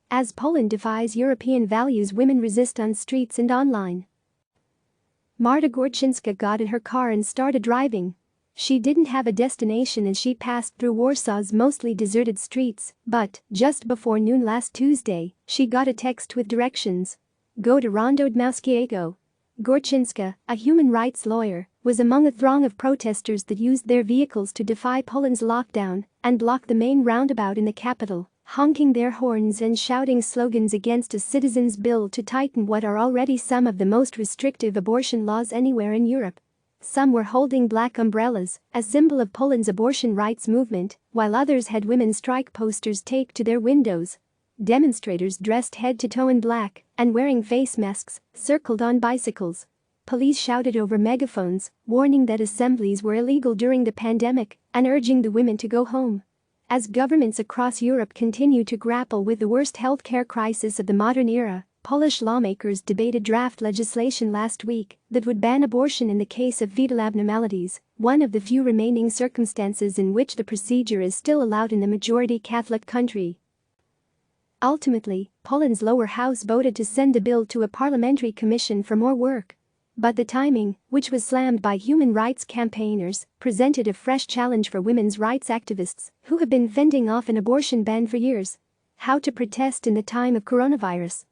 As Poland defies European values, women resist on streets and online. Marta Gorczynska got in her car and started driving. She didn't have a destination and she passed through Warsaw's mostly deserted streets, but, just before noon last Tuesday, she got a text with directions. Go to Rondo Dmowskiego. Gorczynska, a human rights lawyer, was among a throng of protesters that used their vehicles to defy Poland's lockdown and block the main roundabout in the capital, honking their horns and shouting slogans against a citizens' bill to tighten what are already some of the most restrictive abortion laws anywhere in Europe. Some were holding black umbrellas, a symbol of Poland's abortion rights movement, while others had women's strike posters taped to their windows. Demonstrators dressed head to toe in black and wearing face masks circled on bicycles. Police shouted over megaphones, warning that assemblies were illegal during the pandemic and urging the women to go home. As governments across Europe continue to grapple with the worst healthcare crisis of the modern era, Polish lawmakers debated draft legislation last week that would ban abortion in the case of fetal abnormalities, one of the few remaining circumstances in which the procedure is still allowed in the majority Catholic country. Ultimately, Poland's lower house voted to send the bill to a parliamentary commission for more work. But the timing, which was slammed by human rights campaigners, presented a fresh challenge for women's rights activists who have been fending off an abortion ban for years. How to protest in the time of coronavirus.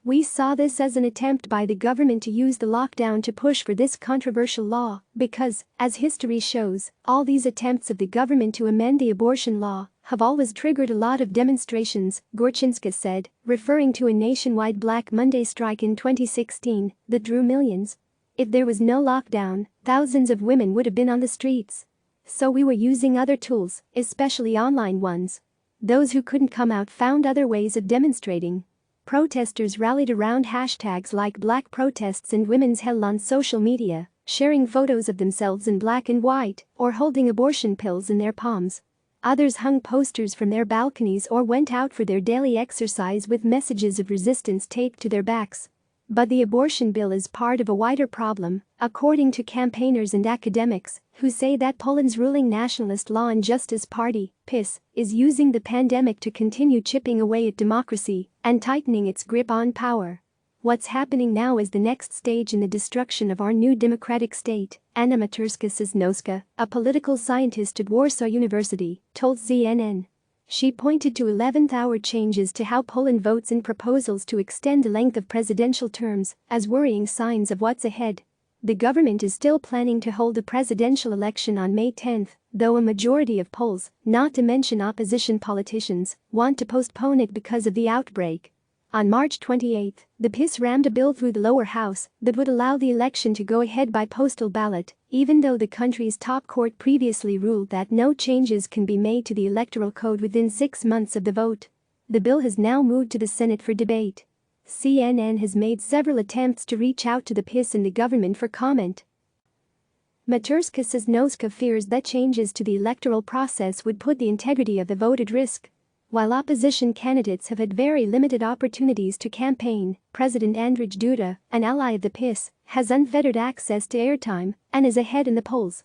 We saw this as an attempt by the government to use the lockdown to push for this controversial law because, as history shows, all these attempts of the government to amend the abortion law have always triggered a lot of demonstrations, Gorczynska said, referring to a nationwide Black Monday strike in 2016 that drew millions. If there was no lockdown, thousands of women would have been on the streets. So we were using other tools, especially online ones. Those who couldn't come out found other ways of demonstrating. Protesters rallied around hashtags like Black Protests and Women's Hell on social media, sharing photos of themselves in black and white or holding abortion pills in their palms. Others hung posters from their balconies or went out for their daily exercise with messages of resistance taped to their backs. But the abortion bill is part of a wider problem, according to campaigners and academics, who say that Poland's ruling Nationalist Law and Justice Party, PiS, is using the pandemic to continue chipping away at democracy and tightening its grip on power. What's happening now is the next stage in the destruction of our new democratic state, Anna Maturska-Sosnowska, a political scientist at Warsaw University, told CNN. She pointed to 11th-hour changes to how Poland votes in proposals to extend the length of presidential terms as worrying signs of what's ahead. The government is still planning to hold a presidential election on May 10, though a majority of Poles, not to mention opposition politicians, want to postpone it because of the outbreak. On March 28, the PiS rammed a bill through the lower house that would allow the election to go ahead by postal ballot, even though the country's top court previously ruled that no changes can be made to the electoral code within 6 months of the vote. The bill has now moved to the Senate for debate. CNN has made several attempts to reach out to the PiS and the government for comment. Maturska-Sosnowska fears that changes to the electoral process would put the integrity of the vote at risk. While opposition candidates have had very limited opportunities to campaign, President Andrzej Duda, an ally of the PiS, has unfettered access to airtime and is ahead in the polls.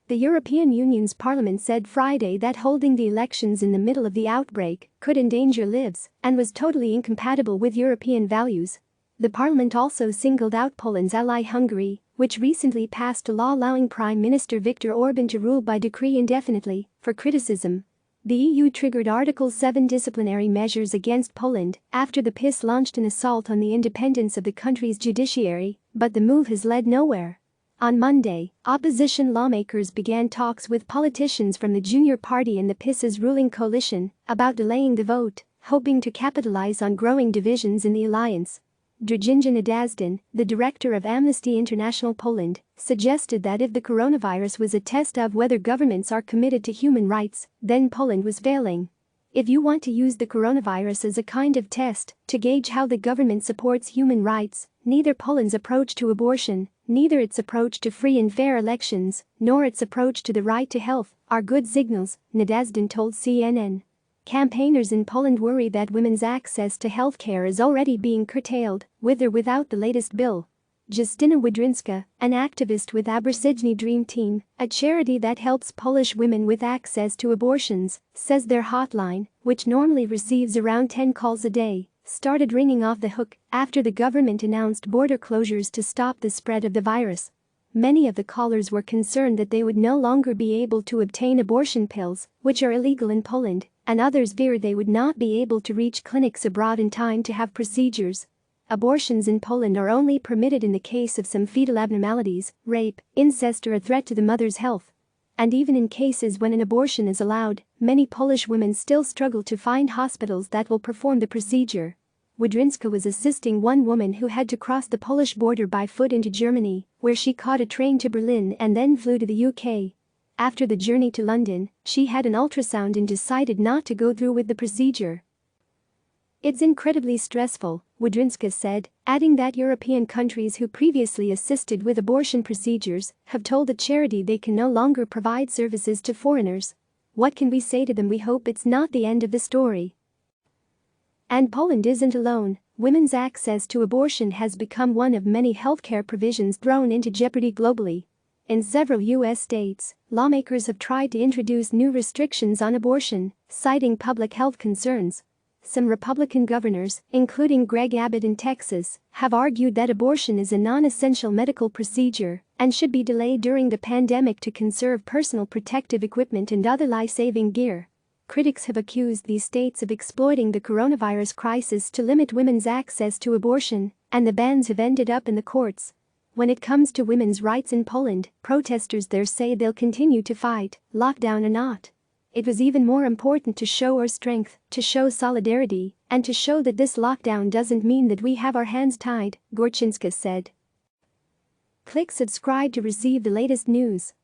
The European Union's parliament said Friday that holding the elections in the middle of the outbreak could endanger lives and was totally incompatible with European values. The parliament also singled out Poland's ally Hungary, which recently passed a law allowing Prime Minister Viktor Orban to rule by decree indefinitely, for criticism. The EU triggered Article 7 disciplinary measures against Poland after the PiS launched an assault on the independence of the country's judiciary, but the move has led nowhere. On Monday, opposition lawmakers began talks with politicians from the junior party and the PiS's ruling coalition about delaying the vote, hoping to capitalize on growing divisions in the alliance. Drzyńja Nadazhdin, the director of Amnesty International Poland, suggested that if the coronavirus was a test of whether governments are committed to human rights, then Poland was failing. If you want to use the coronavirus as a kind of test to gauge how the government supports human rights, neither Poland's approach to abortion, neither its approach to free and fair elections, nor its approach to the right to health are good signals, Nadazhdin told CNN. Campaigners in Poland worry that women's access to health care is already being curtailed, with or without the latest bill. Justyna Wydrinska, an activist with Aborcygny Dream Team, a charity that helps Polish women with access to abortions, says their hotline, which normally receives around 10 calls a day, started ringing off the hook after the government announced border closures to stop the spread of the virus. Many of the callers were concerned that they would no longer be able to obtain abortion pills, which are illegal in Poland, and others feared they would not be able to reach clinics abroad in time to have procedures. Abortions in Poland are only permitted in the case of some fetal abnormalities, rape, incest or a threat to the mother's health. And even in cases when an abortion is allowed, many Polish women still struggle to find hospitals that will perform the procedure. Wydrinska was assisting one woman who had to cross the Polish border by foot into Germany, where she caught a train to Berlin and then flew to the UK. After the journey to London, she had an ultrasound and decided not to go through with the procedure. It's incredibly stressful, Wydrinska said, adding that European countries who previously assisted with abortion procedures have told the charity they can no longer provide services to foreigners. What can we say to them? We hope it's not the end of the story. And Poland isn't alone. Women's access to abortion has become one of many healthcare provisions thrown into jeopardy globally. In several U.S. states, lawmakers have tried to introduce new restrictions on abortion, citing public health concerns. Some Republican governors, including Greg Abbott in Texas, have argued that abortion is a non-essential medical procedure and should be delayed during the pandemic to conserve personal protective equipment and other life-saving gear. Critics have accused these states of exploiting the coronavirus crisis to limit women's access to abortion, and the bans have ended up in the courts. When it comes to women's rights in Poland, protesters there say they'll continue to fight, lockdown or not. It was even more important to show our strength, to show solidarity, and to show that this lockdown doesn't mean that we have our hands tied, Gorczynska said. Click subscribe to receive the latest news.